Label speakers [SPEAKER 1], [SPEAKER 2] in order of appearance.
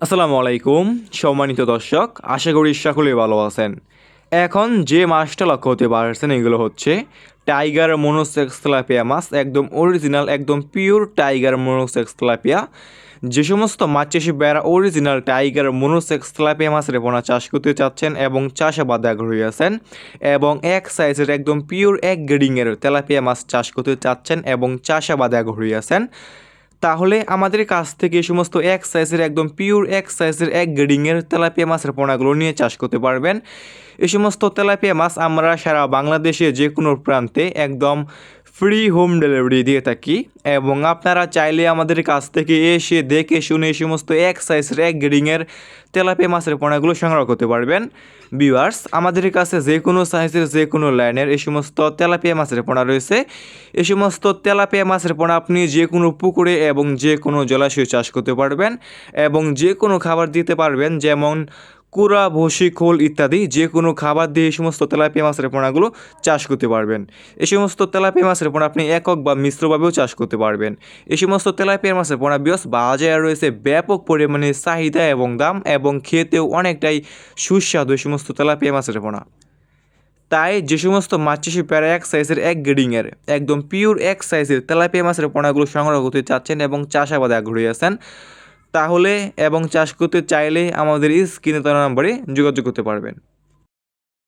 [SPEAKER 1] আসসালামু আলাইকুম সম্মানিত দর্শক, আশা করি সকলেই ভালো আছেন। এখন যে মাছটা লক্ষ্য হতে পারছেন এগুলো হচ্ছে টাইগার মনোসেক্স তেলাপিয়া মাছ, একদম অরিজিনাল, একদম পিওর টাইগার মনোসেক্স তেলাপিয়া। যে সমস্ত মাছ চাষি ভাইয়েরা অরিজিনাল টাইগার মনোসেক্স তেলাপিয়া মাছের পোনা চাষ করতে চাচ্ছেন এবং চাষাবাদে আগ্রহী আছেন এবং এক সাইজের একদম পিওর এক গ্রেডিংয়ের তেলাপিয়া মাছ চাষ করতে চাচ্ছেন এবং চাষাবাদে আগ্রহী আছেন, তাহলে আমাদের কাছ থেকে এই সমস্ত এক সাইজের একদম পিওর এক সাইজের এক গ্রেডিংয়ের তেলাপিয়া মাছের পোনাগুলো নিয়ে চাষ করতে পারবেন। এই সমস্ত তেলাপিয়া মাছ আমরা সারা বাংলাদেশে যে কোনো প্রান্তে একদম ফ্রি হোম ডেলিভারি দিয়ে থাকি এবং আপনারা চাইলে আমাদের কাছ থেকে এসে দেখে শুনে এই সমস্ত এক সাইজের এক গ্রেডিংয়ের তেলাপিয়া মাছের পোনাগুলো সংগ্রহ করতে পারবেন। ভিউয়ার্স, আমাদের কাছে যে কোনো সাইজের যে কোনো লাইনের এই সমস্ত তেলাপিয়া মাছের পোনা রয়েছে। এই সমস্ত তেলাপিয়া মাছের পোনা আপনি যে কোনো পুকুরে এবং যে কোনো জলাশয়ে চাষ করতে পারবেন এবং যে কোনো খাবার দিতে পারবেন, যেমন কুড়া, ভুসি, খোল ইত্যাদি যে কোনো খাবার দিয়ে এই সমস্ত তেলাপিয়া মাছের পোনাগুলো চাষ করতে পারবেন। এই সমস্ত তেলাপিয়া মাছের পোনা আপনি একক বা মিশ্রভাবেও চাষ করতে পারবেন। এই সমস্ত তেলাপিয়া মাছের পোনা বাজারে রয়েছে ব্যাপক পরিমাণে চাহিদা এবং দাম, এবং খেতেও অনেকটাই সুস্বাদু এই সমস্ত তেলাপিয়া মাছের পোনা। তাই যে সমস্ত মাছ চাষি প্রায় এক সাইজের এক গ্রেডিংয়ের একদম পিওর এক সাইজের তেলাপিয়া মাছের পোনাগুলো সংগ্রহ করতে চাচ্ছেন এবং চাষাবাদে আগ্রহী আছেন, তাহলে এবং চাষ করতে চাইলে আমাদের স্ক্রিনে দেওয়া নম্বরে যোগাযোগ করতে পারবেন।